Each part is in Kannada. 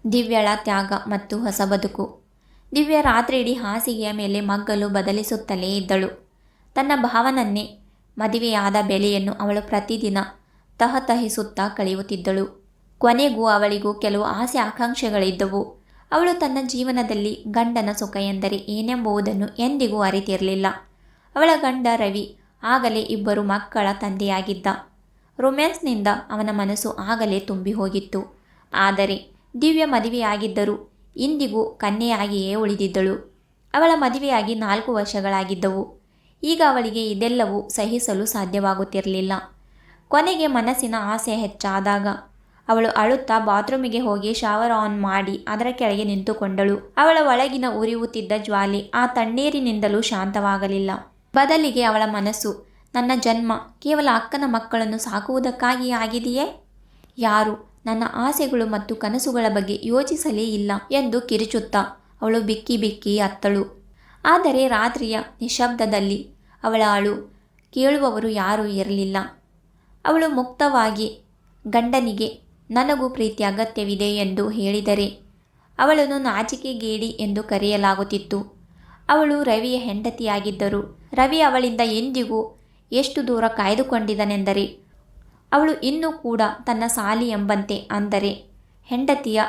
ದಿವ್ಯಳ ತ್ಯಾಗ ಮತ್ತು ಹೊಸ ಬದುಕು. ದಿವ್ಯ ರಾತ್ರಿಯಿಡೀ ಹಾಸಿಗೆಯ ಮೇಲೆ ಮಗ್ಗಲು ಬದಲಿಸುತ್ತಲೇ ಇದ್ದಳು. ತನ್ನ ಭಾವನನ್ನೇ ಮದುವೆಯಾದ ಬೆಲೆಯನ್ನು ಅವಳು ಪ್ರತಿದಿನ ತಹತಹಿಸುತ್ತಾ ಕಳೆಯುತ್ತಿದ್ದಳು. ಕೊನೆಗೂ ಅವಳಿಗೂ ಕೆಲವು ಆಸೆ ಆಕಾಂಕ್ಷೆಗಳಿದ್ದವು. ಅವಳು ತನ್ನ ಜೀವನದಲ್ಲಿ ಗಂಡನ ಸುಖ ಎಂದರೆ ಏನೆಂಬುದನ್ನು ಎಂದಿಗೂ ಅರಿತಿರಲಿಲ್ಲ. ಅವಳ ಗಂಡ ರವಿ ಆಗಲೇ ಇಬ್ಬರು ಮಕ್ಕಳ ತಂದೆಯಾಗಿದ್ದ. ರೊಮ್ಯಾನ್ಸ್ನಿಂದ ಅವನ ಮನಸ್ಸು ಆಗಲೇ ತುಂಬಿ ಹೋಗಿತ್ತು. ಆದರೆ ದಿವ್ಯ ಮದುವೆಯಾಗಿದ್ದರೂ ಇಂದಿಗೂ ಕನ್ಯೆಯಾಗಿಯೇ ಉಳಿದಿದ್ದಳು. ಅವಳ ಮದುವೆಯಾಗಿ 4 ವರ್ಷಗಳಾಗಿದ್ದವು. ಈಗ ಅವಳಿಗೆ ಇದೆಲ್ಲವೂ ಸಹಿಸಲು ಸಾಧ್ಯವಾಗುತ್ತಿರಲಿಲ್ಲ. ಕೊನೆಗೆ ಮನಸ್ಸಿನ ಆಸೆ ಹೆಚ್ಚಾದಾಗ ಅವಳು ಅಳುತ್ತಾ ಬಾತ್ರೂಮಿಗೆ ಹೋಗಿ ಶವರ್ ಆನ್ ಮಾಡಿ ಅದರ ಕೆಳಗೆ ನಿಂತುಕೊಂಡಳು. ಅವಳ ಒಳಗಿನ ಉರಿಯುತ್ತಿದ್ದ ಜ್ವಾಲೆ ಆ ತಣ್ಣೀರಿನಿಂದಲೂ ಶಾಂತವಾಗಲಿಲ್ಲ. ಬದಲಿಗೆ ಅವಳ ಮನಸ್ಸು, ನನ್ನ ಜನ್ಮ ಕೇವಲ ಅಕ್ಕನ ಮಕ್ಕಳನ್ನು ಸಾಕುವುದಕ್ಕಾಗಿ ಆಗಿದೆಯೇ? ಯಾರು ನನ್ನ ಆಸೆಗಳು ಮತ್ತು ಕನಸುಗಳ ಬಗ್ಗೆ ಯೋಚಿಸಲೇ ಇಲ್ಲ ಎಂದು ಕಿರುಚುತ್ತಾ ಅವಳು ಬಿಕ್ಕಿ ಬಿಕ್ಕಿ ಅತ್ತಳು. ಆದರೆ ರಾತ್ರಿಯ ನಿಶಬ್ದದಲ್ಲಿ ಅವಳ ಅಳು ಕೇಳುವವರು ಯಾರೂ ಇರಲಿಲ್ಲ. ಅವಳು ಮುಕ್ತವಾಗಿ ಗಂಡನಿಗೆ ನನಗೂ ಪ್ರೀತಿ ಅಗತ್ಯವಿದೆ ಎಂದು ಹೇಳಿದರೆ ಅವಳನ್ನು ನಾಚಿಕೆಗೇಡಿ ಎಂದು ಕರೆಯಲಾಗುತ್ತಿತ್ತು. ಅವಳು ರವಿಯ ಹೆಂಡತಿಯಾಗಿದ್ದರು. ರವಿ ಅವಳಿಂದ ಎಂದಿಗೂ ಎಷ್ಟು ದೂರ ಕಾಯ್ದುಕೊಂಡಿದ್ದನೆಂದರೆ ಅವಳು ಇನ್ನೂ ಕೂಡ ತನ್ನ ಸಾಲಿ ಎಂಬಂತೆ, ಅಂದರೆ ಹೆಂಡತಿಯ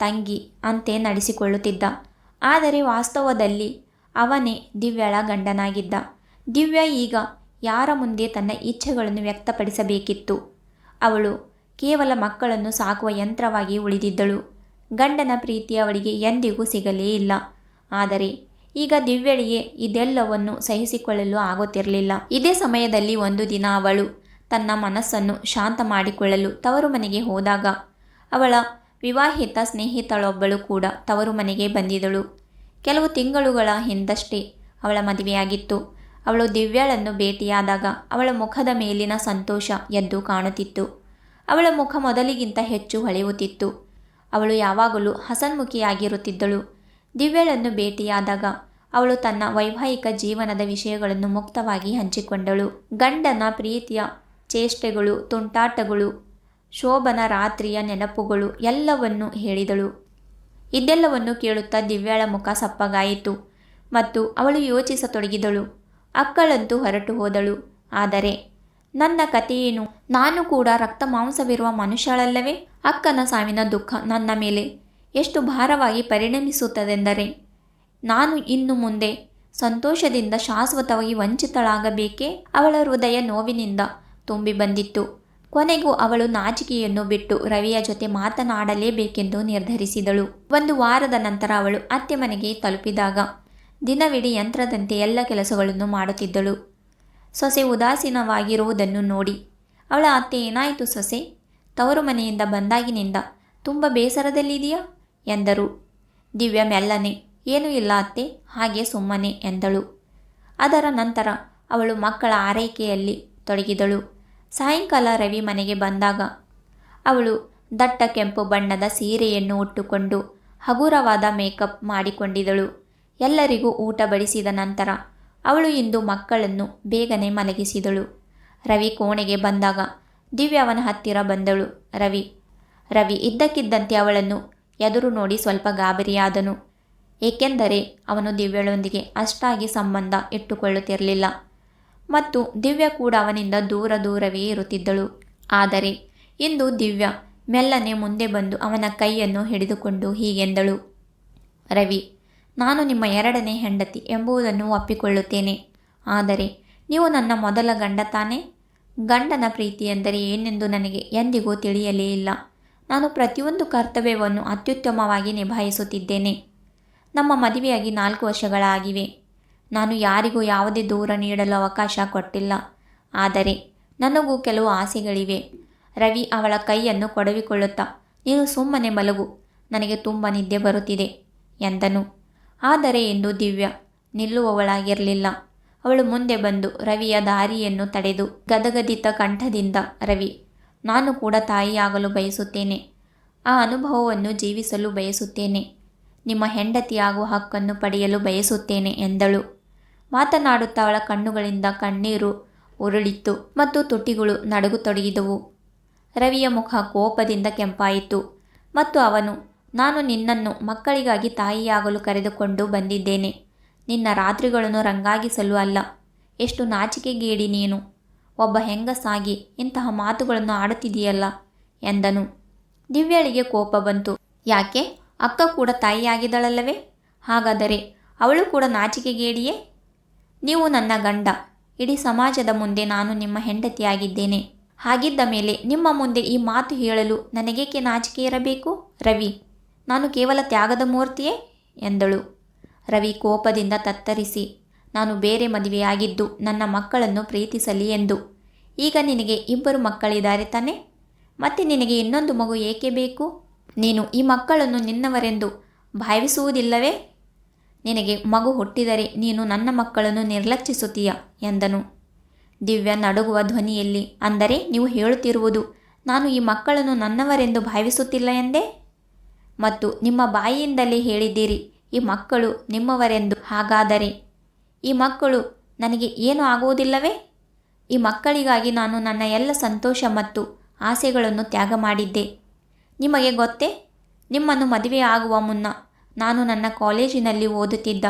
ತಂಗಿ ಅಂತೆ ನಡೆಸಿಕೊಳ್ಳುತ್ತಿದ್ದ. ಆದರೆ ವಾಸ್ತವದಲ್ಲಿ ಅವನೇ ದಿವ್ಯಳ ಗಂಡನಾಗಿದ್ದ. ದಿವ್ಯ ಈಗ ಯಾರ ಮುಂದೆ ತನ್ನ ಇಚ್ಛೆಗಳನ್ನು ವ್ಯಕ್ತಪಡಿಸಬೇಕಿತ್ತು? ಅವಳು ಕೇವಲ ಮಕ್ಕಳನ್ನು ಸಾಕುವ ಯಂತ್ರವಾಗಿ ಉಳಿದಿದ್ದಳು. ಗಂಡನ ಪ್ರೀತಿ ಅವಳಿಗೆ ಎಂದಿಗೂ ಸಿಗಲೇ ಇಲ್ಲ. ಆದರೆ ಈಗ ದಿವ್ಯಳಿಗೆ ಇದೆಲ್ಲವನ್ನು ಸಹಿಸಿಕೊಳ್ಳಲು ಆಗುತ್ತಿರಲಿಲ್ಲ. ಇದೇ ಸಮಯದಲ್ಲಿ ಒಂದು ದಿನ ಅವಳು ತನ್ನ ಮನಸ್ಸನ್ನು ಶಾಂತ ಮಾಡಿಕೊಳ್ಳಲು ತವರು ಮನೆಗೆ ಹೋದಾಗ ಅವಳ ವಿವಾಹಿತ ಸ್ನೇಹಿತಳೊಬ್ಬಳು ಕೂಡ ತವರು ಮನೆಗೆ ಬಂದಿದ್ದಳು. ಕೆಲವು ತಿಂಗಳುಗಳ ಹಿಂದಷ್ಟೇ ಅವಳ ಮದುವೆಯಾಗಿತ್ತು. ಅವಳು ದಿವ್ಯಳನ್ನು ಭೇಟಿಯಾದಾಗ ಅವಳ ಮುಖದ ಮೇಲಿನ ಸಂತೋಷ ಎದ್ದು ಕಾಣುತ್ತಿತ್ತು. ಅವಳ ಮುಖ ಮೊದಲಿಗಿಂತ ಹೆಚ್ಚು ಹೊಳೆಯುತ್ತಿತ್ತು. ಅವಳು ಯಾವಾಗಲೂ ಹಸನ್ಮುಖಿಯಾಗಿರುತ್ತಿದ್ದಳು. ದಿವ್ಯಳನ್ನು ಭೇಟಿಯಾದಾಗ ಅವಳು ತನ್ನ ವೈವಾಹಿಕ ಜೀವನದ ವಿಷಯಗಳನ್ನು ಮುಕ್ತವಾಗಿ ಹಂಚಿಕೊಂಡಳು. ಗಂಡನ ಪ್ರೀತಿಯ ಚೇಷ್ಟೆಗಳು, ತುಂಟಾಟಗಳು, ಶೋಭನ ರಾತ್ರಿಯ ನೆನಪುಗಳು ಎಲ್ಲವನ್ನೂ ಹೇಳಿದಳು. ಇದೆಲ್ಲವನ್ನು ಕೇಳುತ್ತಾ ದಿವ್ಯಳ ಮುಖ ಸಪ್ಪಗಾಯಿತು ಮತ್ತು ಅವಳು ಯೋಚಿಸತೊಡಗಿದಳು. ಅಕ್ಕಳಂತೂ ಹೊರಟು ಹೋದಳು. ಆದರೆ ನನ್ನ ಕಥೆಯೇನು? ನಾನು ಕೂಡ ರಕ್ತ ಮಾಂಸವಿರುವ ಮನುಷ್ಯಳಲ್ಲವೇ? ಅಕ್ಕನ ಸಾವಿನ ದುಃಖ ನನ್ನ ಮೇಲೆ ಎಷ್ಟು ಭಾರವಾಗಿ ಪರಿಣಮಿಸುತ್ತದೆಂದರೆ ನಾನು ಇನ್ನು ಮುಂದೆ ಸಂತೋಷದಿಂದ ಶಾಶ್ವತವಾಗಿ ವಂಚಿತಳಾಗಬೇಕೇ? ಅವಳ ಹೃದಯ ನೋವಿನಿಂದ ತುಂಬಿ ಬಂದಿತ್ತು. ಕೊನೆಗೂ ಅವಳು ನಾಚಿಕೆಯನ್ನು ಬಿಟ್ಟು ರವಿಯ ಜೊತೆ ಮಾತನಾಡಲೇಬೇಕೆಂದು ನಿರ್ಧರಿಸಿದಳು. 1 ವಾರದ ನಂತರ ಅವಳು ಅತ್ತೆ ಮನೆಗೆ ತಲುಪಿದಾಗ ದಿನವಿಡೀ ಯಂತ್ರದಂತೆ ಎಲ್ಲ ಕೆಲಸಗಳನ್ನು ಮಾಡುತ್ತಿದ್ದಳು. ಸೊಸೆ ಉದಾಸೀನವಾಗಿರುವುದನ್ನು ನೋಡಿ ಅವಳ ಅತ್ತೆ, ಏನಾಯಿತು ಸೊಸೆ? ತವರು ಮನೆಯಿಂದ ಬಂದಾಗಿನಿಂದ ತುಂಬ ಬೇಸರದಲ್ಲಿದೆಯಾ ಎಂದರು. ದಿವ್ಯ ಮೆಲ್ಲನೆ, ಏನೂ ಇಲ್ಲ ಅತ್ತೆ, ಹಾಗೆ ಸುಮ್ಮನೆ ಎಂದಳು. ಅದರ ನಂತರ ಅವಳು ಮಕ್ಕಳ ಆರೈಕೆಯಲ್ಲಿ ತೊಡಗಿದಳು. ಸಾಯಂಕಾಲ ರವಿ ಮನೆಗೆ ಬಂದಾಗ ಅವಳು ದಟ್ಟ ಕೆಂಪು ಬಣ್ಣದ ಸೀರೆಯನ್ನು ಉಟ್ಟುಕೊಂಡು ಹಗುರವಾದ ಮೇಕಪ್ ಮಾಡಿಕೊಂಡಿದ್ದಳು. ಎಲ್ಲರಿಗೂ ಊಟ ಬಡಿಸಿದ ನಂತರ ಅವಳು ಇಂದು ಮಕ್ಕಳನ್ನು ಬೇಗನೆ ಮಲಗಿಸಿದಳು. ರವಿ ಕೋಣೆಗೆ ಬಂದಾಗ ದಿವ್ಯ ಅವನ ಹತ್ತಿರ ಬಂದಳು. ರವಿ ಇದ್ದಕ್ಕಿದ್ದಂತೆ ಅವಳನ್ನು ಎದುರು ನೋಡಿ ಸ್ವಲ್ಪ ಗಾಬರಿಯಾದನು. ಏಕೆಂದರೆ ಅವನು ದಿವ್ಯಳೊಂದಿಗೆ ಅಷ್ಟಾಗಿ ಸಂಬಂಧ ಇಟ್ಟುಕೊಳ್ಳುತ್ತಿರಲಿಲ್ಲ ಮತ್ತು ದಿವ್ಯ ಕೂಡ ಅವನಿಂದ ದೂರವೇ ಇರುತ್ತಿದ್ದಳು. ಆದರೆ ಇಂದು ದಿವ್ಯ ಮೆಲ್ಲನೆ ಮುಂದೆ ಬಂದು ಅವನ ಕೈಯನ್ನು ಹಿಡಿದುಕೊಂಡು ಹೀಗೆಂದಳು, ರವಿ, ನಾನು ನಿಮ್ಮ 2ನೇ ಹೆಂಡತಿ ಎಂಬುದನ್ನು ಒಪ್ಪಿಕೊಳ್ಳುತ್ತೇನೆ. ಆದರೆ ನೀವು ನನ್ನ ಮೊದಲ ಗಂಡ ತಾನೇ? ಗಂಡನ ಪ್ರೀತಿ ಎಂದರೆ ಏನೆಂದು ನನಗೆ ಎಂದಿಗೂ ತಿಳಿಯಲೇ ಇಲ್ಲ. ನಾನು ಪ್ರತಿಯೊಂದು ಕರ್ತವ್ಯವನ್ನು ಅತ್ಯುತ್ತಮವಾಗಿ ನಿಭಾಯಿಸುತ್ತಿದ್ದೇನೆ. ನಮ್ಮ ಮದುವೆಯಾಗಿ 4 ವರ್ಷಗಳಾಗಿವೆ. ನಾನು ಯಾರಿಗೂ ಯಾವುದೇ ದೂರ ನೀಡಲು ಅವಕಾಶ ಕೊಟ್ಟಿಲ್ಲ. ಆದರೆ ನನಗೂ ಕೆಲವು ಆಸೆಗಳಿವೆ. ರವಿ ಅವಳ ಕೈಯನ್ನು ಕೊಡವಿಕೊಳ್ಳುತ್ತಾ, ನೀನು ಸುಮ್ಮನೆ ಮಲಗು, ನನಗೆ ತುಂಬ ನಿದ್ದೆ ಬರುತ್ತಿದೆ ಎಂದನು. ಆದರೆ ಎಂದು ದಿವ್ಯ ನಿಲ್ಲುವವಳಾಗಿರಲಿಲ್ಲ. ಅವಳು ಮುಂದೆ ಬಂದು ರವಿಯ ದಾರಿಯನ್ನು ತಡೆದು ಗದಗದಿತ ಕಂಠದಿಂದ, ರವಿ, ನಾನು ಕೂಡ ತಾಯಿಯಾಗಲು ಬಯಸುತ್ತೇನೆ. ಆ ಅನುಭವವನ್ನು ಜೀವಿಸಲು ಬಯಸುತ್ತೇನೆ. ನಿಮ್ಮ ಹೆಂಡತಿಯಾಗುವ ಹಕ್ಕನ್ನು ಪಡೆಯಲು ಬಯಸುತ್ತೇನೆ ಎಂದಳು. ಮಾತನಾಡುತ್ತಾ ಅವಳ ಕಣ್ಣುಗಳಿಂದ ಕಣ್ಣೀರು ಉರುಳಿತ್ತು ಮತ್ತು ತುಟಿಗಳು ನಡುಗತೊಡಗಿದವು. ರವಿಯ ಮುಖ ಕೋಪದಿಂದ ಕೆಂಪಾಯಿತು ಮತ್ತು ಅವನು ನಾನು ನಿನ್ನನ್ನು ಮಕ್ಕಳಿಗಾಗಿ ತಾಯಿಯಾಗಲು ಕರೆದುಕೊಂಡು ಬಂದಿದ್ದೇನೆ, ನಿನ್ನ ರಾತ್ರಿಗಳನ್ನು ರಂಗಾಗಿಸಲು ಅಲ್ಲ. ಎಷ್ಟು ನಾಚಿಕೆಗೇಡಿ ನೀನು, ಒಬ್ಬ ಹೆಂಗಸಾಗಿ ಇಂತಹ ಮಾತುಗಳನ್ನು ಆಡುತ್ತಿದೆಯಲ್ಲ ಎಂದನು. ದಿವ್ಯಳಿಗೆ ಕೋಪ ಬಂತು. ಯಾಕೆ, ಅಕ್ಕ ಕೂಡ ತಾಯಿಯಾಗಿದ್ದಳಲ್ಲವೇ? ಹಾಗಾದರೆ ಅವಳು ಕೂಡ ನಾಚಿಕೆಗೇಡಿಯೇ? ನೀವು ನನ್ನ ಗಂಡ, ಇಡೀ ಸಮಾಜದ ಮುಂದೆ ನಾನು ನಿಮ್ಮ ಹೆಂಡತಿಯಾಗಿದ್ದೇನೆ. ಹಾಗಿದ್ದ ಮೇಲೆ ನಿಮ್ಮ ಮುಂದೆ ಈ ಮಾತು ಹೇಳಲು ನನಗೇಕೆ ನಾಚಿಕೆ ಇರಬೇಕು? ರವಿ, ನಾನು ಕೇವಲ ತ್ಯಾಗದ ಮೂರ್ತಿಯೇ ಎಂದಳು. ರವಿ ಕೋಪದಿಂದ ತತ್ತರಿಸಿ, ನಾನು ಬೇರೆ ಮದುವೆಯಾಗಿದ್ದು ನನ್ನ ಮಕ್ಕಳನ್ನು ಪ್ರೀತಿಸಲಿ ಎಂದು. ಈಗ ನಿನಗೆ 2 ಮಕ್ಕಳಿದ್ದಾರೆ ತಾನೆ? ಮತ್ತೆ ನಿನಗೆ ಇನ್ನೊಂದು ಮಗು ಏಕೆ ಬೇಕು? ನೀನು ಈ ಮಕ್ಕಳನ್ನು ನಿನ್ನವರೆಂದು ಭಾವಿಸುವುದಿಲ್ಲವೇ? ನಿನಗೆ ಮಗು ಹುಟ್ಟಿದರೆ ನೀನು ನನ್ನ ಮಕ್ಕಳನ್ನು ನಿರ್ಲಕ್ಷಿಸುತ್ತೀಯ ಎಂದನು. ದಿವ್ಯ ನಡುಗುವ ಧ್ವನಿಯಲ್ಲಿ, ಅಂದರೆ ನೀವು ಹೇಳುತ್ತಿರುವುದು ನಾನು ಈ ಮಕ್ಕಳನ್ನು ನನ್ನವರೆಂದು ಭಾವಿಸುತ್ತಿಲ್ಲ ಎಂದೇ? ಮತ್ತು ನಿಮ್ಮ ಬಾಯಿಯಿಂದಲೇ ಹೇಳಿದ್ದೀರಿ ಈ ಮಕ್ಕಳು ನಿಮ್ಮವರೆಂದು. ಹಾಗಾದರೆ ಈ ಮಕ್ಕಳು ನನಗೆ ಏನೂ ಆಗುವುದಿಲ್ಲವೇ? ಈ ಮಕ್ಕಳಿಗಾಗಿ ನಾನು ನನ್ನ ಎಲ್ಲ ಸಂತೋಷ ಮತ್ತು ಆಸೆಗಳನ್ನು ತ್ಯಾಗ ಮಾಡಿದ್ದೆ. ನಿಮಗೆ ಗೊತ್ತೇ, ನಿಮ್ಮನ್ನು ಮದುವೆ ಆಗುವ ಮುನ್ನ ನಾನು ನನ್ನ ಕಾಲೇಜಿನಲ್ಲಿ ಓದುತ್ತಿದ್ದ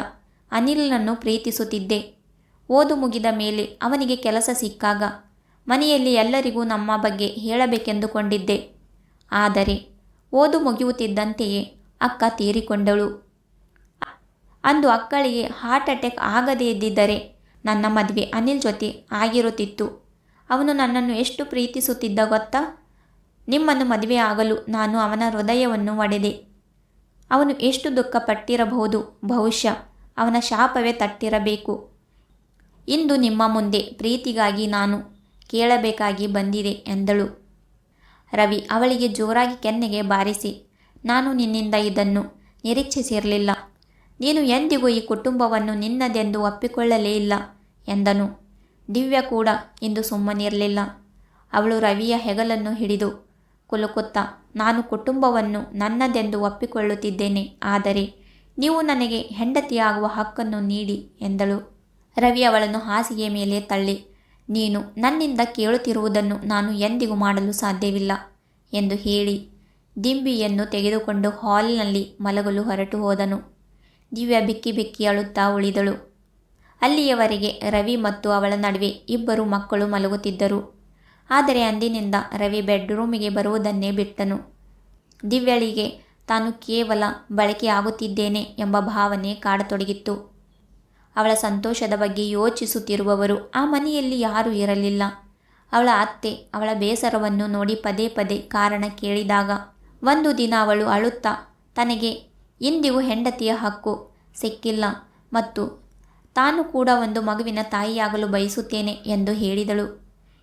ಅನಿಲ್ನನ್ನು ಪ್ರೀತಿಸುತ್ತಿದ್ದೆ. ಓದು ಮುಗಿದ ಮೇಲೆ ಅವನಿಗೆ ಕೆಲಸ ಸಿಕ್ಕಾಗ ಮನೆಯಲ್ಲಿ ಎಲ್ಲರಿಗೂ ನಮ್ಮ ಬಗ್ಗೆ ಹೇಳಬೇಕೆಂದುಕೊಂಡಿದ್ದೆ. ಆದರೆ ಓದು ಮುಗಿಯುತ್ತಿದ್ದಂತೆಯೇ ಅಕ್ಕ ತೀರಿಕೊಂಡಳು. ಅಂದು ಅಕ್ಕಳಿಗೆ ಹಾರ್ಟ್ ಅಟ್ಯಾಕ್ ಆಗದೇ ಇದ್ದಿದ್ದರೆ ನನ್ನ ಮದುವೆ ಅನಿಲ್ ಜೊತೆ ಆಗಿರುತ್ತಿತ್ತು. ಅವನು ನನ್ನನ್ನು ಎಷ್ಟು ಪ್ರೀತಿಸುತ್ತಿದ್ದ ಗೊತ್ತಾ? ನಿಮ್ಮನ್ನು ಮದುವೆ ಆಗಲು ನಾನು ಅವನ ಹೃದಯವನ್ನು ಒಡೆದೆ. ಅವನು ಎಷ್ಟು ದುಃಖಪಟ್ಟಿರಬಹುದು. ಬಹುಶಃ ಅವನ ಶಾಪವೇ ತಟ್ಟಿರಬೇಕು. ಇಂದು ನಿಮ್ಮ ಮುಂದೆ ಪ್ರೀತಿಗಾಗಿ ನಾನು ಕೇಳಬೇಕಾಗಿ ಬಂದಿದೆ ಎಂದಳು. ರವಿ ಅವಳಿಗೆ ಜೋರಾಗಿ ಕೆನ್ನೆಗೆ ಬಾರಿಸಿ, ನಾನು ನಿನ್ನಿಂದ ಇದನ್ನು ನಿರೀಕ್ಷಿಸಿರಲಿಲ್ಲ. ನೀನು ಎಂದಿಗೂ ಈ ಕುಟುಂಬವನ್ನು ನಿನ್ನದೆಂದು ಒಪ್ಪಿಕೊಳ್ಳಲೇ ಇಲ್ಲ ಎಂದನು. ದಿವ್ಯ ಕೂಡ ಇಂದು ಸುಮ್ಮನಿರಲಿಲ್ಲ. ಅವಳು ರವಿಯ ಹೆಗಲನ್ನು ಹಿಡಿದು ಕುಲುಕುತ್ತಾ, ನಾನು ಕುಟುಂಬವನ್ನು ನನ್ನದೆಂದು ಒಪ್ಪಿಕೊಳ್ಳುತ್ತಿದ್ದೇನೆ, ಆದರೆ ನೀವು ನನಗೆ ಹೆಂಡತಿಯಾಗುವ ಹಕ್ಕನ್ನು ನೀಡಿ ಎಂದಳು. ರವಿ ಅವಳನ್ನು ಹಾಸಿಗೆಯ ಮೇಲೆ ತಳ್ಳಿ, ನೀನು ನನ್ನಿಂದ ಕೇಳುತ್ತಿರುವುದನ್ನು ನಾನು ಎಂದಿಗೂ ಮಾಡಲು ಸಾಧ್ಯವಿಲ್ಲ ಎಂದು ಹೇಳಿ ದಿಂಬಿಯನ್ನು ತೆಗೆದುಕೊಂಡು ಹಾಲ್ನಲ್ಲಿ ಮಲಗಲು ಹೊರಟು ಹೋದನು. ದಿವ್ಯ ಬಿಕ್ಕಿ ಬಿಕ್ಕಿ ಅಳುತ್ತಾ ಉಳಿದಳು. ಅಲ್ಲಿಯವರೆಗೆ ರವಿ ಮತ್ತು ಅವಳ ನಡುವೆ 2 ಮಕ್ಕಳು ಮಲಗುತ್ತಿದ್ದರು. ಆದರೆ ಅಂದಿನಿಂದ ರವಿ ಬೆಡ್ರೂಮಿಗೆ ಬರುವುದನ್ನೇ ಬಿಟ್ಟನು. ದಿವ್ಯಳಿಗೆ ತಾನು ಕೇವಲ ಬಳಕೆಯಾಗುತ್ತಿದ್ದೇನೆ ಎಂಬ ಭಾವನೆ ಕಾಡತೊಡಗಿತ್ತು. ಅವಳ ಸಂತೋಷದ ಬಗ್ಗೆ ಯೋಚಿಸುತ್ತಿರುವವರು ಆ ಮನೆಯಲ್ಲಿ ಯಾರೂ ಇರಲಿಲ್ಲ. ಅವಳ ಅತ್ತೆ ಅವಳ ಬೇಸರವನ್ನು ನೋಡಿ ಪದೇ ಪದೇ ಕಾರಣ ಕೇಳಿದಾಗ ಒಂದು ದಿನ ಅವಳು ಅಳುತ್ತಾ ತನಗೆ ಇಂದಿಗೂ ಹೆಂಡತಿಯ ಹಕ್ಕು ಸಿಕ್ಕಿಲ್ಲ ಮತ್ತು ತಾನು ಕೂಡ ಒಂದು ಮಗುವಿನ ತಾಯಿಯಾಗಲು ಬಯಸುತ್ತೇನೆ ಎಂದು ಹೇಳಿದಳು.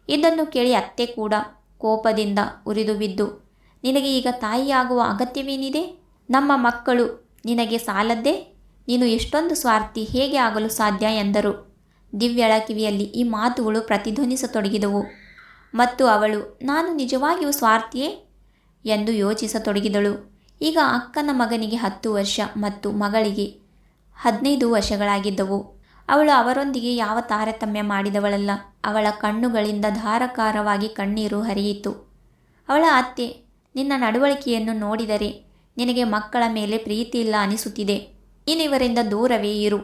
ಇದನ್ನು ಕೇಳಿ ಅತ್ತೆ ಕೂಡ ಕೋಪದಿಂದ ಉರಿದು ಬಿದ್ದು, ನಿನಗೆ ಈಗ ತಾಯಿಯಾಗುವ ಅಗತ್ಯವೇನಿದೆ? ನಮ್ಮ ಮಕ್ಕಳು ನಿನಗೆ ಸಾಲದ್ದೇ? ನೀನು ಇಷ್ಟೊಂದು ಸ್ವಾರ್ಥಿ ಹೇಗೆ ಆಗಲು ಸಾಧ್ಯ ಎಂದರು. ದಿವ್ಯಳ ಕಿವಿಯಲ್ಲಿ ಈ ಮಾತುಗಳು ಪ್ರತಿಧ್ವನಿಸತೊಡಗಿದವು ಮತ್ತು ಅವಳು ನಾನು ನಿಜವಾಗಿಯೂ ಸ್ವಾರ್ಥಿಯೇ ಎಂದು ಯೋಚಿಸತೊಡಗಿದಳು. ಈಗ ಅಕ್ಕನ ಮಗನಿಗೆ 10 ವರ್ಷ ಮತ್ತು ಮಗಳಿಗೆ 15 ವರ್ಷಗಳಾಗಿದ್ದವು. ಅವಳು ಅವರೊಂದಿಗೆ ಯಾವ ತಾರತಮ್ಯ ಮಾಡಿದವಳಲ್ಲ. ಅವಳ ಕಣ್ಣುಗಳಿಂದ ಧಾರಾಕಾರವಾಗಿ ಕಣ್ಣೀರು ಹರಿಯಿತು. ಅವಳ ಅತ್ತೆ, ನಿನ್ನ ನಡವಳಿಕೆಯನ್ನು ನೋಡಿದರೆ ನಿನಗೆ ಮಕ್ಕಳ ಮೇಲೆ ಪ್ರೀತಿ ಇಲ್ಲ ಅನಿಸುತ್ತಿದೆ. ನೀನಿವರಿಂದ ದೂರವೇ ಇರು.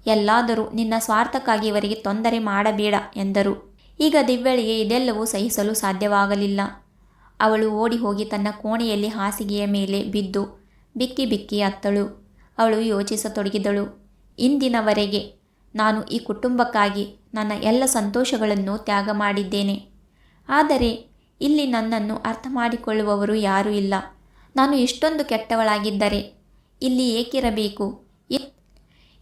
ಎಲ್ಲಾದರೂ ನಿನ್ನ ಸ್ವಾರ್ಥಕ್ಕಾಗಿ ಇವರಿಗೆ ತೊಂದರೆ ಮಾಡಬೇಡ ಎಂದರು. ಈಗ ದಿವ್ಯಳಿಗೆ ಇದೆಲ್ಲವೂ ಸಹಿಸಲು ಸಾಧ್ಯವಾಗಲಿಲ್ಲ. ಅವಳು ಓಡಿ ಹೋಗಿ ತನ್ನ ಕೋಣೆಯಲ್ಲಿ ಹಾಸಿಗೆಯ ಮೇಲೆ ಬಿದ್ದು ಬಿಕ್ಕಿ ಬಿಕ್ಕಿ ಅತ್ತಳು. ಅವಳು ಯೋಚಿಸತೊಡಗಿದಳು. ಇಂದಿನವರೆಗೆ ನಾನು ಈ ಕುಟುಂಬಕ್ಕಾಗಿ ನನ್ನ ಎಲ್ಲ ಸಂತೋಷಗಳನ್ನು ತ್ಯಾಗ ಮಾಡಿದ್ದೇನೆ. ಆದರೆ ಇಲ್ಲಿ ನನ್ನನ್ನು ಅರ್ಥ ಮಾಡಿಕೊಳ್ಳುವವರು ಯಾರೂ ಇಲ್ಲ. ನಾನು ಇಷ್ಟೊಂದು ಕೆಟ್ಟವಳಾಗಿದ್ದರೆ ಇಲ್ಲಿ ಏಕಿರಬೇಕು?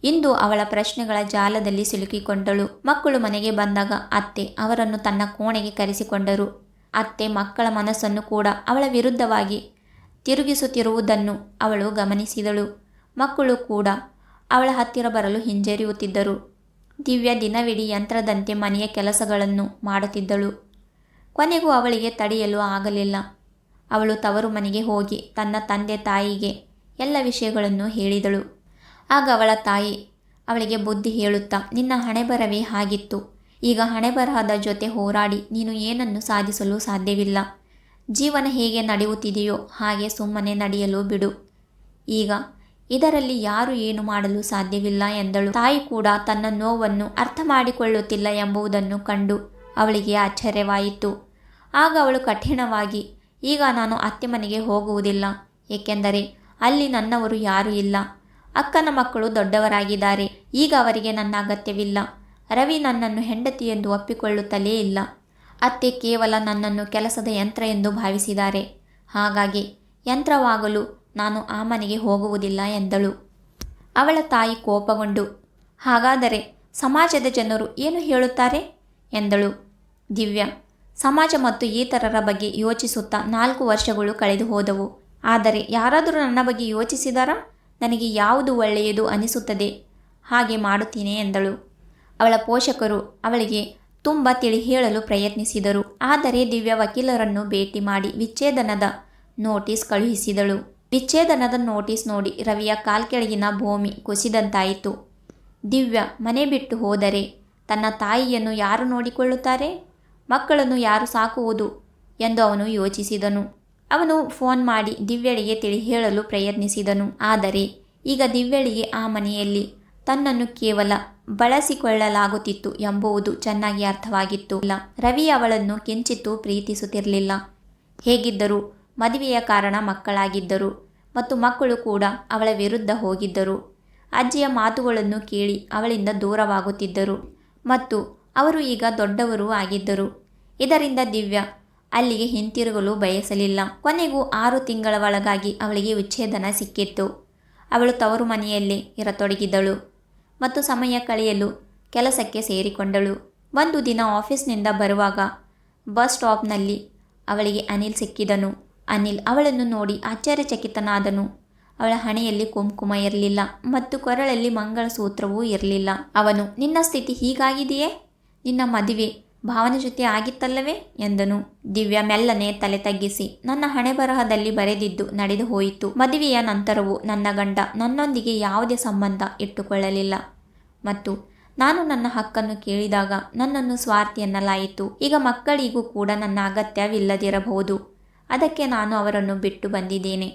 ಇಂದು ಅವಳ ಪ್ರಶ್ನೆಗಳ ಜಾಲದಲ್ಲಿ ಸಿಲುಕಿಕೊಂಡಳು. ಮಕ್ಕಳು ಮನೆಗೆ ಬಂದಾಗ ಅತ್ತೆ ಅವರನ್ನು ತನ್ನ ಕೋಣೆಗೆ ಕರೆಸಿಕೊಂಡರು. ಅತ್ತೆ ಮಕ್ಕಳ ಮನಸ್ಸನ್ನು ಕೂಡ ಅವಳ ವಿರುದ್ಧವಾಗಿ ತಿರುಗಿಸುತ್ತಿರುವುದನ್ನು ಅವಳು ಗಮನಿಸಿದಳು. ಮಕ್ಕಳು ಕೂಡ ಅವಳ ಹತ್ತಿರ ಬರಲು ಹಿಂಜರಿಯುತ್ತಿದ್ದರು. ದಿವ್ಯ ದಿನವಿಡೀ ಯಂತ್ರದಂತೆ ಮನೆಯ ಕೆಲಸಗಳನ್ನು ಮಾಡುತ್ತಿದ್ದಳು. ಕೊನೆಗೂ ಅವಳಿಗೆ ತಡೆಯಲು ಆಗಲಿಲ್ಲ. ಅವಳು ತವರು ಮನೆಗೆ ಹೋಗಿ ತನ್ನ ತಂದೆ ತಾಯಿಗೆ ಎಲ್ಲ ವಿಷಯಗಳನ್ನು ಹೇಳಿದಳು. ಆಗ ಅವಳ ತಾಯಿ ಅವಳಿಗೆ ಬುದ್ಧಿ ಹೇಳುತ್ತಾ, ನಿನ್ನ ಹಣೆಬರವೇ ಹಾಗಿತ್ತು. ಈಗ ಹಣೆಬರಹದ ಜೊತೆ ಹೋರಾಡಿ ನೀನು ಏನನ್ನು ಸಾಧಿಸಲು ಸಾಧ್ಯವಿಲ್ಲ. ಜೀವನ ಹೇಗೆ ನಡೆಯುತ್ತಿದೆಯೋ ಹಾಗೆ ಸುಮ್ಮನೆ ನಡೆಯಲು ಬಿಡು ಈಗ ಇದರಲ್ಲಿ ಯಾರು ಏನು ಮಾಡಲು ಸಾಧ್ಯವಿಲ್ಲ ಎಂದಳು. ತಾಯಿ ಕೂಡ ತನ್ನ ನೋವನ್ನು ಅರ್ಥ ಮಾಡಿಕೊಳ್ಳುತ್ತಿಲ್ಲ ಎಂಬುದನ್ನು ಕಂಡು ಅವಳಿಗೆ ಆಶ್ಚರ್ಯವಾಯಿತು. ಆಗ ಅವಳು ಕಠಿಣವಾಗಿ, ಈಗ ನಾನು ಅತ್ತೆ ಮನೆಗೆ ಹೋಗುವುದಿಲ್ಲ, ಏಕೆಂದರೆ ಅಲ್ಲಿ ನನ್ನವರು ಯಾರೂ ಇಲ್ಲ. ಅಕ್ಕನ ಮಕ್ಕಳು ದೊಡ್ಡವರಾಗಿದ್ದಾರೆ. ಈಗ ಅವರಿಗೆ ನನ್ನ ಅಗತ್ಯವಿಲ್ಲ. ರವಿ ನನ್ನನ್ನು ಹೆಂಡತಿ ಎಂದು ಒಪ್ಪಿಕೊಳ್ಳುತ್ತಲೇ ಇಲ್ಲ. ಅತ್ತೆ ಕೇವಲ ನನ್ನನ್ನು ಕೆಲಸದ ಯಂತ್ರ ಎಂದು ಭಾವಿಸಿದ್ದಾರೆ. ಹಾಗಾಗಿ ಯಂತ್ರವಾಗಲು ನಾನು ಆ ಮನೆಗೆ ಹೋಗುವುದಿಲ್ಲ ಎಂದಳು. ಅವಳ ತಾಯಿ ಕೋಪಗೊಂಡು, ಹಾಗಾದರೆ ಸಮಾಜದ ಜನರು ಏನು ಹೇಳುತ್ತಾರೆ ಎಂದಳು. ದಿವ್ಯಾ, ಸಮಾಜ ಮತ್ತು ಇತರರ ಬಗ್ಗೆ ಯೋಚಿಸುತ್ತಾ 4 ವರ್ಷಗಳು ಕಳೆದು ಹೋದವು. ಆದರೆ ಯಾರಾದರೂ ನನ್ನ ಬಗ್ಗೆ ಯೋಚಿಸಿದಾರಾ? ನನಗೆ ಯಾವುದು ಒಳ್ಳೆಯದು ಅನಿಸುತ್ತದೆ ಹಾಗೆ ಮಾಡುತ್ತೀನಿ ಎಂದಳು. ಅವಳ ಪೋಷಕರು ಅವಳಿಗೆ ತುಂಬ ತಿಳಿ ಹೇಳಲು ಪ್ರಯತ್ನಿಸಿದರು. ಆದರೆ ದಿವ್ಯಾ ವಕೀಲರನ್ನು ಭೇಟಿ ಮಾಡಿ ವಿಚ್ಛೇದನದ ನೋಟಿಸ್ ಕಳುಹಿಸಿದಳು. ವಿಚ್ಛೇದನದ ನೋಟಿಸ್ ನೋಡಿ ರವಿಯ ಕಾಲ್ಕೆಳಗಿನ ಭೂಮಿ ಕುಸಿದಂತಾಯಿತು. ದಿವ್ಯಾ ಮನೆ ಬಿಟ್ಟು ಹೋದರೆ ತನ್ನ ತಾಯಿಯನ್ನು ಯಾರು ನೋಡಿಕೊಳ್ಳುತ್ತಾರೆ? ಮಕ್ಕಳನ್ನು ಯಾರು ಸಾಕುವುದು ಎಂದು ಅವನು ಯೋಚಿಸಿದನು. ಅವನು ಫೋನ್ ಮಾಡಿ ದಿವ್ಯಳಿಗೆ ತಿಳಿ ಹೇಳಲು ಪ್ರಯತ್ನಿಸಿದನು. ಆದರೆ ಈಗ ದಿವ್ಯಳಿಗೆ ಆ ಮನೆಯಲ್ಲಿ ತನ್ನನ್ನು ಕೇವಲ ಬಳಸಿಕೊಳ್ಳಲಾಗುತ್ತಿತ್ತು ಎಂಬುದು ಚೆನ್ನಾಗಿ ಅರ್ಥವಾಗಿತ್ತು. ರವಿ ಅವಳನ್ನು ಕಿಂಚಿತ್ತೂ ಪ್ರೀತಿಸುತ್ತಿರಲಿಲ್ಲ. ಹೇಗಿದ್ದರೂ ಮದುವೆಯ ಕಾರಣ ಮಕ್ಕಳಾಗಿದ್ದರು ಮತ್ತು ಮಕ್ಕಳು ಕೂಡ ಅವಳ ವಿರುದ್ಧ ಹೋಗಿದ್ದರು. ಅಜ್ಜಿಯ ಮಾತುಗಳನ್ನು ಕೇಳಿ ಅವಳಿಂದ ದೂರವಾಗುತ್ತಿದ್ದರು ಮತ್ತು ಅವರು ಈಗ ದೊಡ್ಡವರೂ ಆಗಿದ್ದರು. ಇದರಿಂದ ದಿವ್ಯಾ ಅಲ್ಲಿಗೆ ಹಿಂತಿರುಗಲು ಬಯಸಲಿಲ್ಲ. ಕೊನೆಗೂ 6 ತಿಂಗಳ ಒಳಗಾಗಿ ಅವಳಿಗೆ ವಿಚ್ಛೇದನ ಸಿಕ್ಕಿತ್ತು. ಅವಳು ತವರು ಮನೆಯಲ್ಲೇ ಇರತೊಡಗಿದಳು ಮತ್ತು ಸಮಯ ಕಳೆಯಲು ಕೆಲಸಕ್ಕೆ ಸೇರಿಕೊಂಡಳು. ಒಂದು ದಿನ ಆಫೀಸ್ನಿಂದ ಬರುವಾಗ ಬಸ್ ಸ್ಟಾಪ್ನಲ್ಲಿ ಅವಳಿಗೆ ಅನಿಲ್ ಸಿಕ್ಕಿದನು. ಅನಿಲ್ ಅವಳನ್ನು ನೋಡಿ ಆಶ್ಚರ್ಯಚಕಿತನಾದನು. ಅವಳ ಹಣೆಯಲ್ಲಿ ಕುಂಕುಮ ಇರಲಿಲ್ಲ ಮತ್ತು ಕೊರಳಲ್ಲಿ ಮಂಗಳಸೂತ್ರವೂ ಇರಲಿಲ್ಲ. ಅವನು, ನಿನ್ನ ಸ್ಥಿತಿ ಹೀಗಾಗಿದೆಯೇ? ನಿನ್ನ ಮದುವೆ ಭಾವನ ಜೊತೆ ಆಗಿತ್ತಲ್ಲವೇ ಎಂದನು. ದಿವ್ಯಾ ಮೆಲ್ಲನೆ ತಲೆ ತಗ್ಗಿಸಿ, ನನ್ನ ಹಣೆ ಬರಹದಲ್ಲಿ ಬರೆದಿದ್ದು ನಡೆದು ಹೋಯಿತು. ಮದುವೆಯ ನಂತರವೂ ನನ್ನ ಗಂಡ ನನ್ನೊಂದಿಗೆ ಯಾವುದೇ ಸಂಬಂಧ ಇಟ್ಟುಕೊಳ್ಳಲಿಲ್ಲ ಮತ್ತು ನಾನು ನನ್ನ ಹಕ್ಕನ್ನು ಕೇಳಿದಾಗ ನನ್ನನ್ನು ಸ್ವಾರ್ಥಿ ಎನ್ನಲಾಯಿತು. ಈಗ ಮಕ್ಕಳಿಗೂ ಕೂಡ ನನ್ನ ಅಗತ್ಯವಿಲ್ಲದಿರಬಹುದು. ಅದಕ್ಕೆ ನಾನು ಅವರನ್ನು ಬಿಟ್ಟು ಬಂದಿದ್ದೇನೆ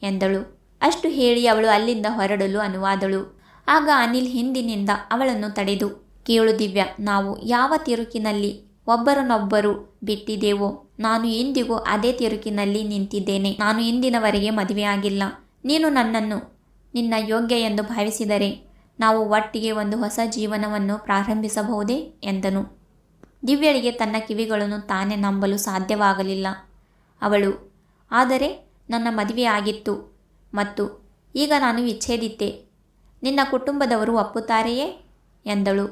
ಎಂದಳು. ಅಷ್ಟು ಹೇಳಿ ಅವಳು ಅಲ್ಲಿಂದ ಹೊರಡಲು ಅನುವಾದಳು. ಆಗ ಅನಿಲ್ ಹಿಂದಿನಿಂದ ಅವಳನ್ನು ತಡೆದು, ಕೇಳು ದಿವ್ಯಾ, ನಾವು ಯಾವ ತಿರುಕಿನಲ್ಲಿ ಒಬ್ಬರನ್ನೊಬ್ಬರು ಬಿಟ್ಟಿದ್ದೇವೋ ನಾನು ಇಂದಿಗೂ ಅದೇ ತಿರುಕಿನಲ್ಲಿ ನಿಂತಿದ್ದೇನೆ. ನಾನು ಇಂದಿನವರೆಗೆ ಮದುವೆಯಾಗಿಲ್ಲ. ನೀನು ನನ್ನನ್ನು ನಿನ್ನ ಯೋಗ್ಯ ಎಂದು ಭಾವಿಸಿದರೆ ನಾವು ಒಟ್ಟಿಗೆ ಒಂದು ಹೊಸ ಜೀವನವನ್ನು ಪ್ರಾರಂಭಿಸಬಹುದೇ ಎಂದನು. ದಿವ್ಯಳಿಗೆ ತನ್ನ ಕಿವಿಗಳನ್ನು ತಾನೇ ನಂಬಲು ಸಾಧ್ಯವಾಗಲಿಲ್ಲ. ಅವಳು, ಆದರೆ ನನ್ನ ಮದುವೆ ಆಗಿತ್ತು ಮತ್ತು ಈಗ ನಾನು ವಿಚ್ಛೇದಿತೆ. ನಿನ್ನ ಕುಟುಂಬದವರು ಒಪ್ಪುತ್ತಾರೆಯೇ ಎಂದಳು.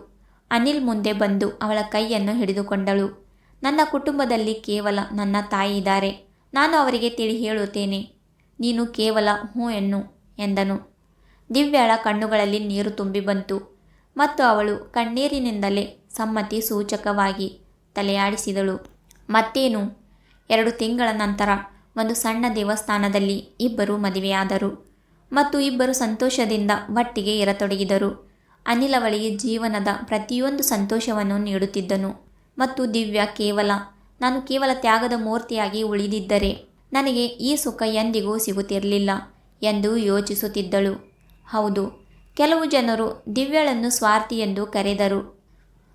ಅನಿಲ್ ಮುಂದೆ ಬಂದು ಅವಳ ಕೈಯನ್ನು ಹಿಡಿದುಕೊಂಡಳು. ನನ್ನ ಕುಟುಂಬದಲ್ಲಿ ಕೇವಲ ನನ್ನ ತಾಯಿ ಇದ್ದಾರೆ. ನಾನು ಅವರಿಗೆ ತಿಳಿ ಹೇಳುತ್ತೇನೆ. ನೀನು ಕೇವಲ ಹ್ಞೂ ಎನ್ನು ಎಂದನು. ದಿವ್ಯಾಳ ಕಣ್ಣುಗಳಲ್ಲಿ ನೀರು ತುಂಬಿ ಬಂತು ಮತ್ತು ಅವಳು ಕಣ್ಣೀರಿನಿಂದಲೇ ಸಮ್ಮತಿ ಸೂಚಕವಾಗಿ ತಲೆಯಾಡಿಸಿದಳು. ಮತ್ತೇನು? 2 ತಿಂಗಳ ನಂತರ ಒಂದು ಸಣ್ಣ ದೇವಸ್ಥಾನದಲ್ಲಿ ಇಬ್ಬರು ಮದುವೆಯಾದರು ಮತ್ತು ಇಬ್ಬರು ಸಂತೋಷದಿಂದ ಒಟ್ಟಿಗೆ ಇರತೊಡಗಿದರು. ಅನಿಲ್ ಅವಳಿಗೆ ಜೀವನದ ಪ್ರತಿಯೊಂದು ಸಂತೋಷವನ್ನು ನೀಡುತ್ತಿದ್ದನು ಮತ್ತು ದಿವ್ಯಾ ನಾನು ಕೇವಲ ತ್ಯಾಗದ ಮೂರ್ತಿಯಾಗಿ ಉಳಿದಿದ್ದರೆ ನನಗೆ ಈ ಸುಖ ಎಂದಿಗೂ ಸಿಗುತ್ತಿರಲಿಲ್ಲ ಎಂದು ಯೋಚಿಸುತ್ತಿದ್ದಳು. ಹೌದು, ಕೆಲವು ಜನರು ದಿವ್ಯಳನ್ನು ಸ್ವಾರ್ಥಿ ಎಂದು ಕರೆದರು.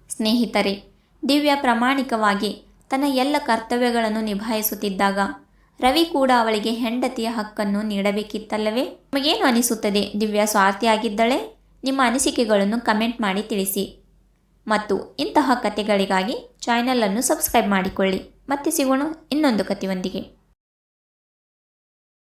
ಸ್ನೇಹಿತರೆ, ದಿವ್ಯಾ ಪ್ರಾಮಾಣಿಕವಾಗಿ ತನ್ನ ಎಲ್ಲ ಕರ್ತವ್ಯಗಳನ್ನು ನಿಭಾಯಿಸುತ್ತಿದ್ದಾಗ ರವಿ ಕೂಡ ಅವಳಿಗೆ ಹೆಂಡತಿಯ ಹಕ್ಕನ್ನು ನೀಡಬೇಕಿತ್ತಲ್ಲವೇ? ನಿಮಗೇನು ಅನಿಸುತ್ತದೆ? ದಿವ್ಯಾ ಸ್ವಾರ್ಥಿಯಾಗಿದ್ದಳೆ? ನಿಮ್ಮ ಅನಿಸಿಕೆಗಳನ್ನು ಕಮೆಂಟ್ ಮಾಡಿ ತಿಳಿಸಿ ಮತ್ತು ಇಂತಹ ಕಥೆಗಳಿಗಾಗಿ ಚಾನೆಲನ್ನು ಸಬ್ಸ್ಕ್ರೈಬ್ ಮಾಡಿಕೊಳ್ಳಿ. ಮತ್ತೆ ಸಿಗೋಣ ಇನ್ನೊಂದು ಕಥೆಯೊಂದಿಗೆ.